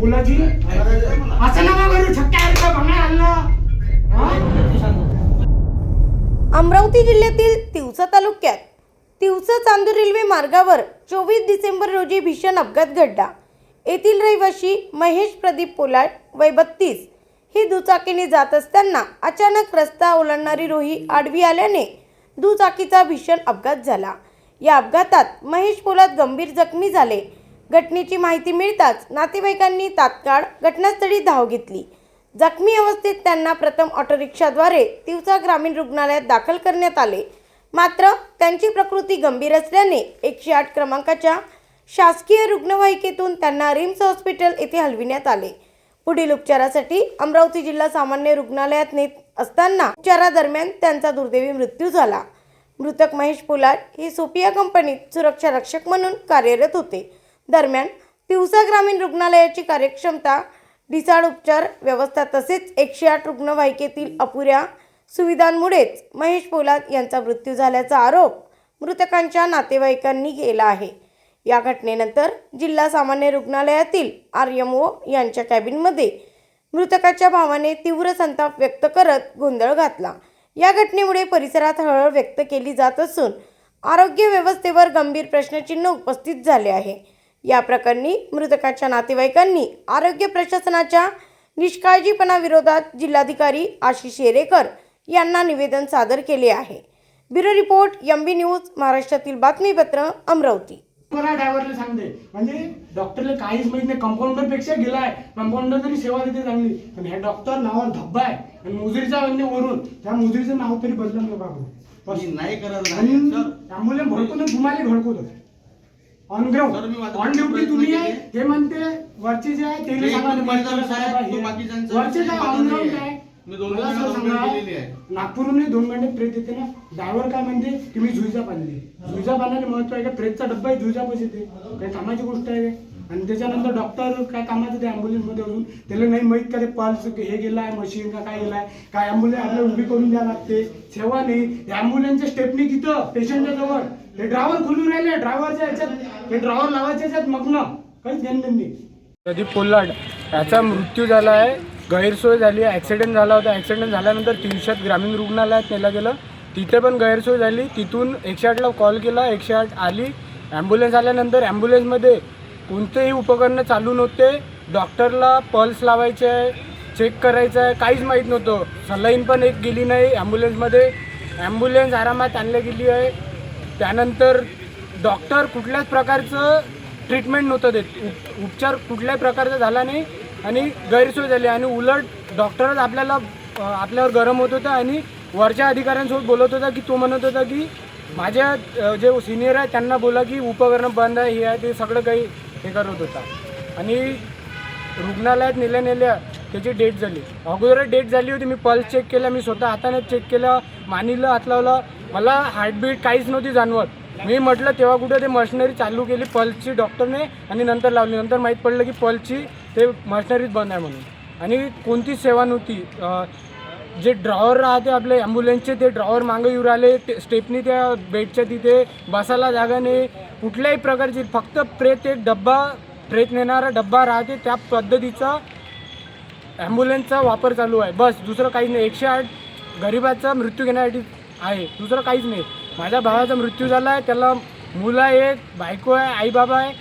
बोलाची असं नका करू छक्क्यासारखं बघा आणलं. अमरावती जिल्ह्यातील तिवसा तालुक्यात तिवसा चांदूर रेल्वे मार्गावर 24 डिसेंबर रोजी भीषण अपघात घडला. येथील रहिवासी महेश प्रदीप पोलाड वय 32 ही दुचाकीने जात असताना अचानक रस्ता ओलांडणारी रोही आडवी आल्याने दुचाकीचा भीषण अपघात झाला. या अपघातात महेश पोलाद गंभीर जखमी झाले. घटनेची माहिती मिळताच नातेवाईकांनी तात्काळ घटनास्थळी धाव घेतली. जखमी अवस्थेत त्यांना प्रथम ऑटो रिक्षाद्वारे तिवसा ग्रामीण रुग्णालयात दाखल करण्यात आले. मात्र त्यांची प्रकृती गंभीर असल्याने 108 क्रमांकाच्या शासकीय रुग्णवाहिकेतून त्यांना रिम्स हॉस्पिटल येथे हलविण्यात आले. पुढील उपचारासाठी अमरावती जिल्हा सामान्य रुग्णालयात नेत असताना उपचारादरम्यान त्यांचा दुर्दैवी मृत्यू झाला. मृतक महेश पोलाड हे सोपिया कंपनीत सुरक्षा रक्षक म्हणून कार्यरत होते. दरम्यान तिवसा ग्रामीण रुग्णालयाची कार्यक्षमता, ढिसाळ उपचार व्यवस्था तसेच 108 रुग्णवाहिकेतील अपुऱ्या सुविधांमुळेच महेश पोलाद यांचा मृत्यू झाल्याचा आरोप मृतकांच्या नातेवाईकांनी केला आहे. या घटनेनंतर जिल्हा सामान्य रुग्णालयातील RMO यांच्या कॅबिनमध्ये मृतकाच्या भावाने तीव्र संताप व्यक्त करत गोंधळ घातला. या घटनेमुळे परिसरात हळहळ व्यक्त केली जात असून आरोग्य व्यवस्थेवर गंभीर प्रश्नचिन्ह उपस्थित झाले आहे. या प्रकरणी मृतकाच्या नातेवाईकांनी आरोग्य प्रशासनाच्या निष्काळजीपणाविरोधात जिल्हाधिकारी आशिष येरेकर यांना निवेदन सादर केले आहे. ब्युरो रिपोर्ट MB न्यूज महाराष्ट्रातील बातमीपत्र अमरावती. ड्रायव्हरला सांगते म्हणजे डॉक्टरला काहीच माहित नाही. कंपाऊंडर पेक्षा गेलाय. कंपाऊंडर तरी सेवा देते चांगली, पण हे डॉक्टर नावावर धब्बा आहे आणि मुजरीचा म्हणजे वरून त्या मुजरीचं नाव तरी बदललं नका आपण नाही करत. त्यामुळे भडकून तुम्हाला भडकवतो ऑन ग्राउंड ऑन ड्युटी तुम्ही आहे. ते म्हणते वरचे जे आहे ते वरचे काय ऑन ग्राउंड काय नागपूरहून 2 घंटे प्रेत येते ना. ड्रायव्हर काय म्हणते की मी जुईजा बांधली. जुईजा बांधण्याने महत्व आहे का? प्रेतचा डब्बा आहे, जुईजा पैसे येते, काही कामाची गोष्ट आहे. आणि त्याच्यानंतर डॉक्टर काय कामाचं ते ॲम्ब्युलन्स मध्ये अजून त्याला नाही माहीत का ते पल्स हे गेला आहे, मशीन का काय गेलाय, काय ॲम्ब्युलन्स आपल्याला उभी करून द्यावं लागते. सेवा नाही. ॲम्ब्युलन्सच्या स्टेपनी तिथं पेशंटच्या जवळ हे ड्रायव्हर खोलून राहिले. ड्रायव्हरच्या ह्याच्यात हे ड्रायव्हर लावायच्या ह्याच्यात मग्न काहीच ध्यान नाही. प्रदीप पोलाड याचा मृत्यू झाला आहे. गैरसोय झाली, ॲक्सिडेंट झाला होता. ॲक्सिडेंट झाल्यानंतर तिवसा ग्रामीण रुग्णालयात नेलं गेलं. तिथे पण गैरसोय झाली. तिथून 108ला कॉल केला, 108 आली. ॲम्ब्युलन्स आल्यानंतर ॲम्ब्युलन्समध्ये कोणतेही उपकरणं चालू नव्हते. डॉक्टरला पल्स लावायचे आहे, चेक करायचं आहे, काहीच माहीत नव्हतं. सलाईन पण एक गेली नाही ॲम्ब्युलन्समध्ये. ॲम्ब्युलन्स आरामात आणली गेली आहे. त्यानंतर डॉक्टर कुठल्याच प्रकारचं ट्रीटमेंट नव्हतं देत. उपचार कुठल्याही प्रकारचा झाला नाही आणि गैरसोय झाली. आणि उलट डॉक्टरच आपल्यावर गरम होत होता आणि वरच्या अधिकाऱ्यांसोबत बोलत होता की तो म्हणत होता की माझ्या जे सिनियर आहे त्यांना बोला की उपकरणं बंद आहे, हे आहे ते सगळं काही हे करत होता. आणि रुग्णालयात नेल्या त्याची डेट झाली. अगोदर डेट झाली होती. मी पल्स चेक केला, मी स्वतः हाताने चेक केलं, मानीला हात लावला. मला हार्टबीट काहीच नव्हती जाणवत. मी म्हटलं तेव्हा कुठं ते मशिनरी चालू केली पल्सची डॉक्टरने आणि नंतर लावली. नंतर माहीत पडलं की पल्सची ते मशिनरीच बंद आहे म्हणून. आणि कोणतीच सेवा नव्हती. जे ड्रॉवर राहते आपले ॲम्ब्युलन्सचे ते ड्रॉवर मागं येऊ राहिले. स्टेपनी त्या बेडच्या तिथे बसायला जागा नाही. कुठल्याही प्रकारची फक्त प्रेत एक डब्बा प्रेत नेणारा डब्बा राहते त्या पद्धतीचा ॲम्ब्युलन्सचा वापर चालू आहे. बस दुसरं काहीच नाही. 108 गरिबाचा मृत्यू घेण्यासाठी आहे, दुसरं काहीच नाही. माझ्या भावाचा मृत्यू झाला आहे. त्याला मुलं आहे, बायको आहे, आईबाबा आहे.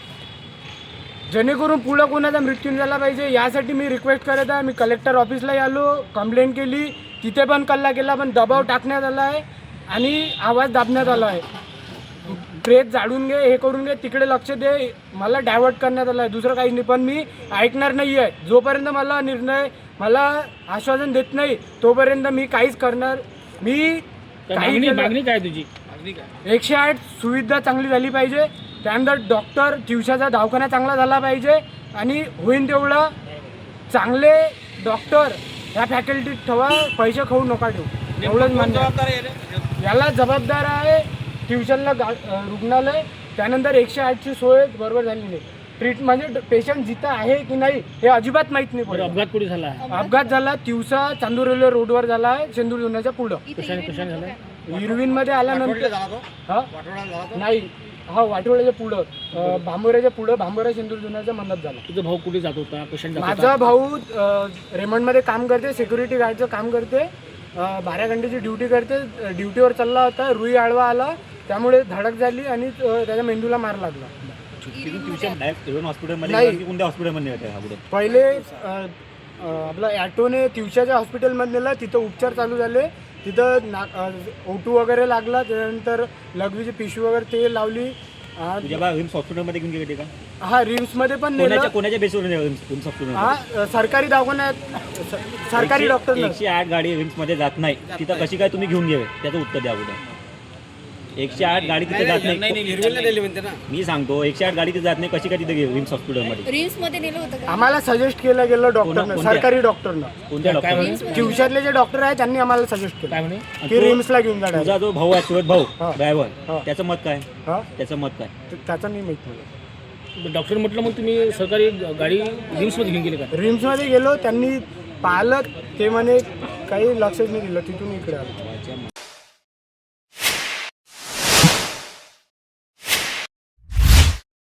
जेणेकरून पुढं कोणाचा मृत्यू झाला पाहिजे यासाठी मी रिक्वेस्ट करत आहे. मी कलेक्टर ऑफिसलाही आलो, कंप्लेंट केली, तिथे पण कल्ला केला, पण दबाव टाकण्यात आला आहे आणि आवाज दाबण्यात आला आहे. प्रेत जाळून घे, हे करून घे, तिकडे लक्ष दे, मला डायव्हर्ट करण्यात आलं आहे, दुसरं काही नाही. पण मी ऐकणार नाही आहे. जोपर्यंत मला आश्वासन देत नाही तोपर्यंत मी काहीच करणार. मी मागणी काय तुझी? 108 सुविधा चांगली झाली पाहिजे. त्यानंतर डॉक्टर तिवसाचा दवाखाना चांगला झाला पाहिजे आणि होईन तेवढं चांगले डॉक्टर ह्या फॅकल्टीत ठेवा. पैसे खाऊ नका ठेवू, एवढंच मान्य. याला जबाबदार आहे तिवसाला रुग्णालय. त्यानंतर 108ची सोय बरोबर झाली नाही. म्हणजे पेशंट जिथं आहे की नाही हे अजिबात माहीत नाही. अपघात कुठे झाला? अपघात झाला तिवसा चांदूर रेल्वे रोडवर झाला आहे, शेंदूर जुन्याच्या पुढं. कशाने झाला? इरविनमध्ये आल्यानंतर नाही हा वाटेवाड्याच्या पुढं भांबोऱ्याच्या पुढं भांबोरा सिंदूरजुनाच्या मनात झाला. तुझा भाऊ कुठे जात होता, कशाने जात होता? माझा भाऊ रेमंडमध्ये काम करते, सिक्युरिटी गार्डचं काम करते, 12 घंटेची ड्युटी करते. ड्युटीवर चालला होता, रुई आडवा आला, त्यामुळे धडक झाली आणि त्याच्या मेंदूला मार लागला. हॉस्पिटलमध्ये नाही. कोणत्या हॉस्पिटलमध्ये होते अगोदर? पहिले आपलं ॲटोने तिवशाच्या हॉस्पिटलमध्ये नेलं, तिथं उपचार चालू झाले. तिथं O2 वगैरे लागला, त्यानंतर लघवीची पिशवी वगैरे ते लावली. तुझ्या बा रिम्स हॉस्पिटलमध्ये घेऊन गेले का? हा रिम्समध्ये पण नेलं. कोणाच्या बेसवर रिम्स हॉस्पिटल? हा सरकारी दवाखान्यात सरकारी डॉक्टर 108 गाडी रिम्समध्ये जात नाही, तिथं कशी काय तुम्ही घेऊन गेले? त्याचं उत्तर द्या अगोदर. 108 गाडी तिथे जात नाही, मी सांगतो 108 गाडी तिथे जात नाही, कशी काय तिथे रिम्स हॉस्पिटलमध्ये? रील्स मध्ये नेलं होतं का? आम्हाला सजेस्ट केलं गेलं डॉक्टरनं, कोणत्या? सरकारी डॉक्टरनं. कोणत्या काय डॉक्टर? म्हणे? ट्युशनले जे डॉक्टर आहेत त्यांनी आम्हाला सजेस्ट काय केलं म्हणे? की रिम्सला घेऊन जाणार. तुझा जो भाऊ आहे सुरत भाऊ हा. ड्रायव्हर, हा. त्याचं मत काय? हा त्याचं मत काय? त्याचं नाही माहित मला. डॉक्टर म्हटलं मग तुम्ही सरकारी गाडी रिम्समध्ये घेऊन गेले का? रिम्समध्ये गेलो, त्यांनी पाहिलं, ते म्हणे काही लक्षच नाही दिलं, तिथून इकडे आलो.